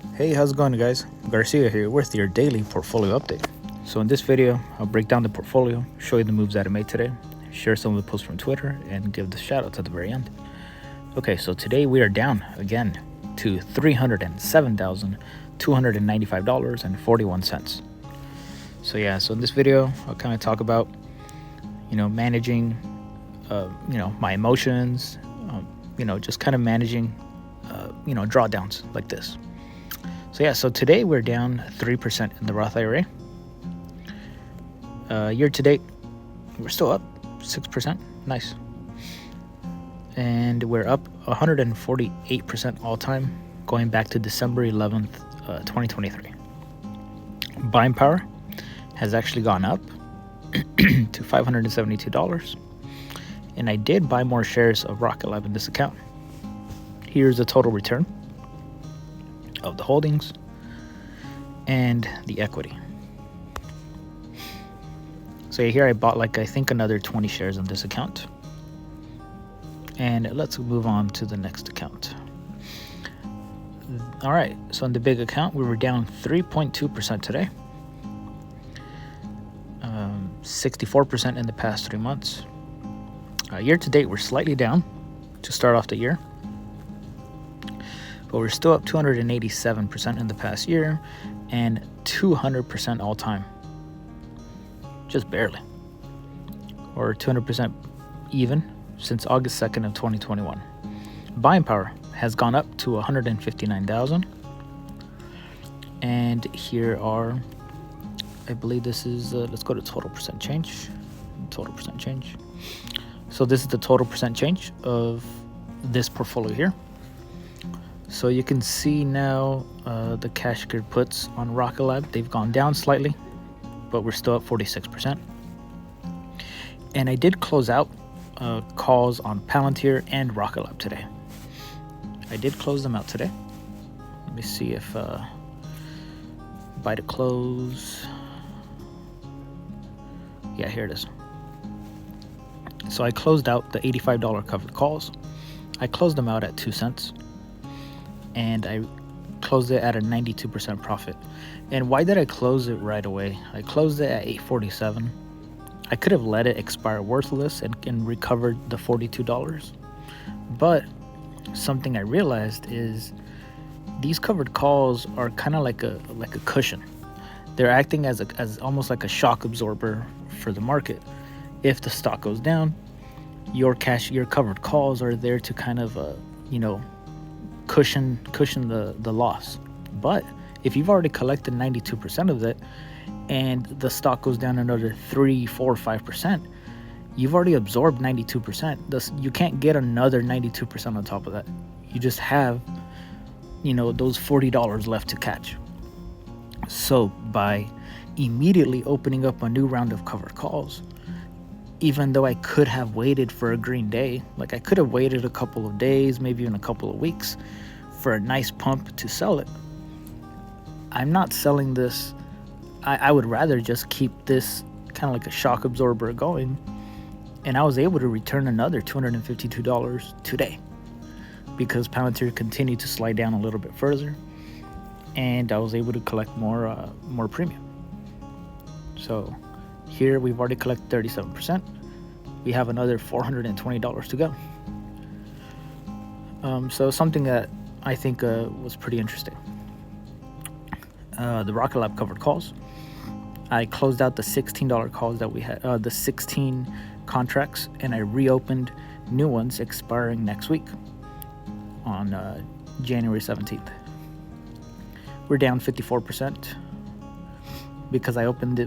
Hey, how's it going, guys? Garcia here with your daily portfolio update. So in this video, I'll break down the portfolio, show you the moves that I made today, share some of the posts from Twitter, and give the shout outs at the very end. Okay, so today we are down again to $307,295.41. So in this video, I'll kind of talk about, managing, my emotions, just kind of managing, drawdowns like this. So today we're down 3% in the Roth IRA. Year to date, we're still up 6%. Nice. And we're up 148% all time, going back to December 11th, 2023. Buying power has actually gone up to $572. And I did buy more shares of Rocket Lab in this account. Here's the total return of the holdings and the equity. So here I bought I think another 20 shares in this account. And let's move on to the next account. All right, so in the big account, we were down 3.2% today. 64% in the past 3 months. Year to date, we're slightly down to start off the year. But we're still up 287% in the past year and 200% all time. Just barely. Or 200% even since August 2nd of 2021. Buying power has gone up to 159,000. And here are, I believe this is, let's go to total percent change. Total percent change. So this is the total percent change of this portfolio here. So you can see now the cash secured puts on Rocket Lab, they've gone down slightly, but we're still at 46%. And I did close out calls on Palantir and Rocket Lab today. I did close them out today. Let me see if buy to close. Yeah, here it is. So I closed out the $85 covered calls. I closed them out at 2 cents. And I closed it at a 92% profit. And why did I close it right away? I closed it at $8.47. I could have let it expire worthless and recovered the $42. But something I realized is these covered calls are kind of like a cushion. They're acting as almost like a shock absorber for the market. If the stock goes down, your covered calls are there to kind of cushion the loss. But if you've already collected 92% of it and the stock goes down another 3, 4, 5%, you've already absorbed 92%. You can't get another 92% on top of that. You just have those $40 left to catch. So by immediately opening up a new round of covered calls, even though I could have waited for a green day, I could have waited a couple of days, maybe even a couple of weeks for a nice pump to sell it. I'm not selling this. I would rather just keep this kind of like a shock absorber going. And I was able to return another $252 today because Palantir continued to slide down a little bit further. And I was able to collect more premium. So here we've already collected 37%. We have another $420 to go. So something that I think was pretty interesting. The Rocket Lab covered calls. I closed out the $16 calls that we had, the 16 contracts, and I reopened new ones expiring next week on January 17th. We're down 54%. Because I opened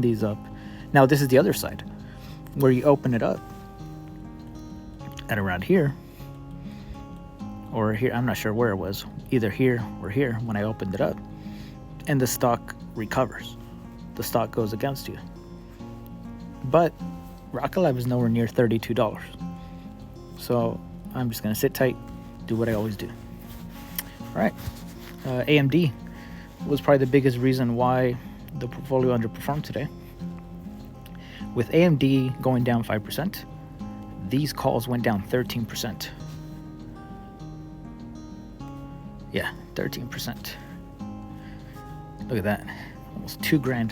these up. Now this is the other side, where you open it up at around here, or here. I'm not sure where it was, either here or here when I opened it up, and the stock recovers. The stock goes against you. But Rocket Lab is nowhere near $32. So I'm just gonna sit tight, do what I always do. All right, AMD was probably the biggest reason why the portfolio underperformed today. With AMD going down 5%, these calls went down 13%. Yeah, 13%. Look at that. Almost $2,000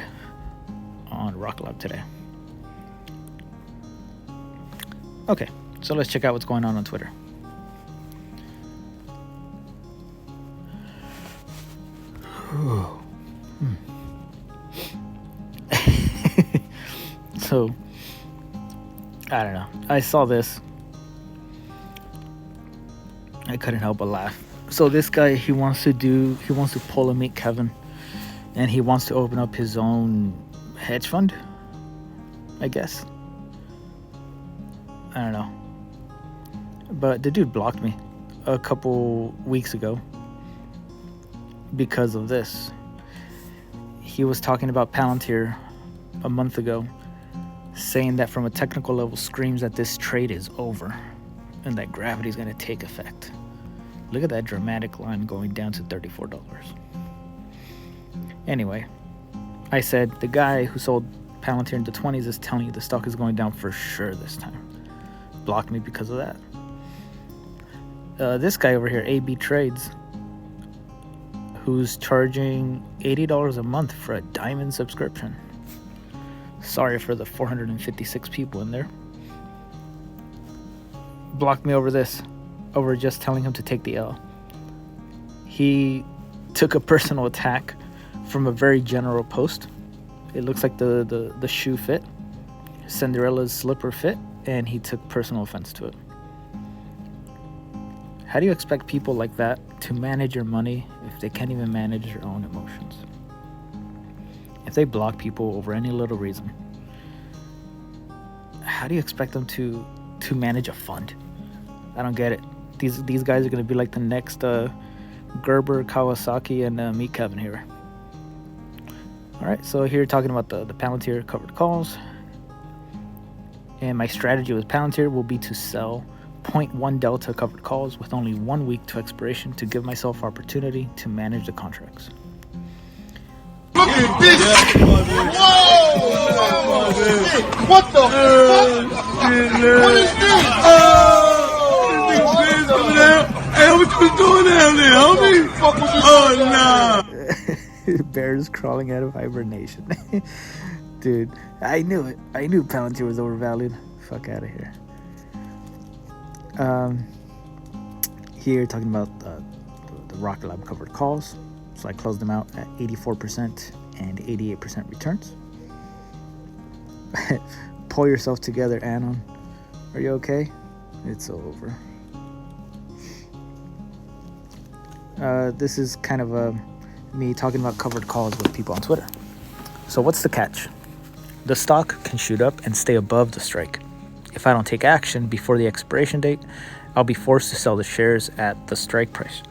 on Rocket Lab today. Okay, so let's check out what's going on Twitter. So, I don't know. I saw this. I couldn't help but laugh. So this guy, he wants to pull a Meet Kevin, and he wants to open up his own hedge fund, I guess. I don't know. But the dude blocked me a couple weeks ago because of this. He was talking about Palantir a month ago, saying that from a technical level screams that this trade is over and that gravity is going to take effect. Look at that dramatic line going down to $34. Anyway, I said the guy who sold Palantir in the 20s is telling you the stock is going down for sure this time. Blocked me because of that. This guy over here, AB Trades, who's charging $80 a month for a diamond subscription. Sorry for the 456 people in there. Blocked me over this, over just telling him to take the L. He took a personal attack from a very general post. It looks like the shoe fit, Cinderella's slipper fit, and he took personal offense to it. How do you expect people like that to manage your money if they can't even manage their own emotions? If they block people over any little reason, how do you expect them to manage a fund? I don't get it. These guys are going to be like the next Gerber, Kawasaki, and Meet Kevin here. All right, so here talking about the Palantir covered calls. And my strategy with Palantir will be to sell 0.1 delta covered calls with only 1 week to expiration to give myself opportunity to manage the contracts. Look at this! Whoa! What the fuck? What is this? Hey, what you doing down there, homie? Oh, nah. Bears crawling out of hibernation. Dude, I knew it. I knew Palantir was overvalued. Fuck out of here. Here talking about the Rocket Lab covered calls. So I closed them out at 84% and 88% returns. Pull yourself together, Anon. Are you okay? It's over. This is kind of me talking about covered calls with people on Twitter. So what's the catch? The stock can shoot up and stay above the strike. If I don't take action before the expiration date, I'll be forced to sell the shares at the strike price.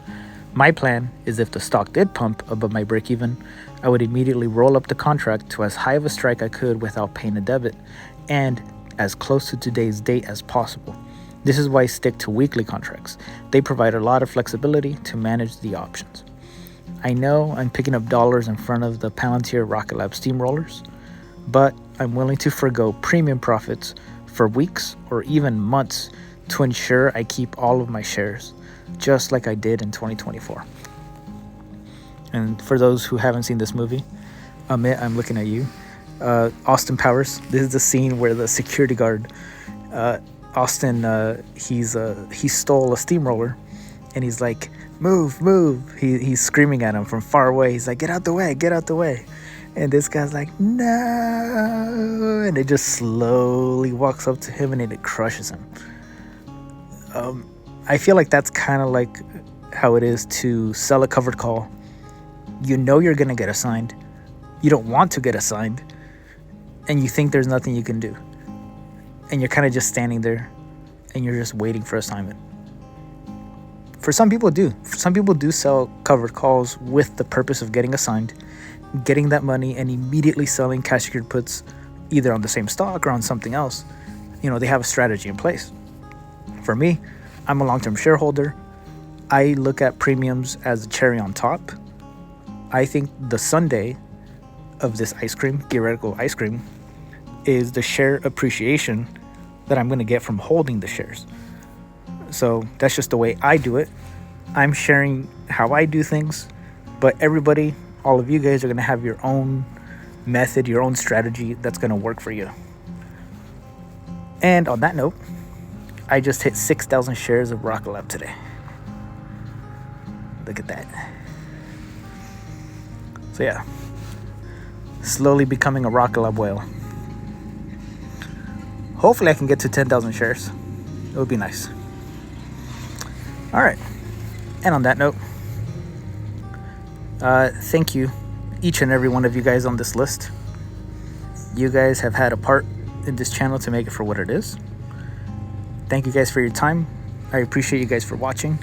My plan is if the stock did pump above my break even, I would immediately roll up the contract to as high of a strike I could without paying a debit and as close to today's date as possible. This is why I stick to weekly contracts. They provide a lot of flexibility to manage the options. I know I'm picking up dollars in front of the Palantir Rocket Lab steamrollers, but I'm willing to forgo premium profits for weeks or even months to ensure I keep all of my shares, just like I did in 2024. And for those who haven't seen this movie, Amit, I'm looking at you. Austin Powers. This is the scene where the security guard, Austin, he stole a steamroller, and he's like, "Move, move!" He's screaming at him from far away. He's like, "Get out the way, get out the way!" And this guy's like, "No!" And it just slowly walks up to him, and it crushes him. I feel like that's kind of like how it is to sell a covered call. You know you're gonna get assigned. You don't want to get assigned, and you think there's nothing you can do. And you're kind of just standing there, and you're just waiting for assignment. For some people do. Some people do sell covered calls with the purpose of getting assigned, getting that money, and immediately selling cash secured puts either on the same stock or on something else. You know, they have a strategy in place. For me, I'm a long-term shareholder. I look at premiums as a cherry on top. I think the sundae of this ice cream, theoretical ice cream, is the share appreciation that I'm going to get from holding the shares. So that's just the way I do it. I'm sharing how I do things, but everybody, all of you guys are going to have your own method, your own strategy that's going to work for you. And on that note, I just hit 6,000 shares of Rocket Lab today. Look at that. So yeah, slowly becoming a Rocket Lab whale. Hopefully I can get to 10,000 shares. It would be nice. All right. And on that note, thank you, each and every one of you guys on this list. You guys have had a part in this channel to make it for what it is. Thank you guys for your time. I appreciate you guys for watching.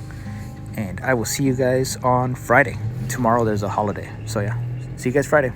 And I will see you guys on Friday. Tomorrow there's a holiday. So yeah, see you guys Friday.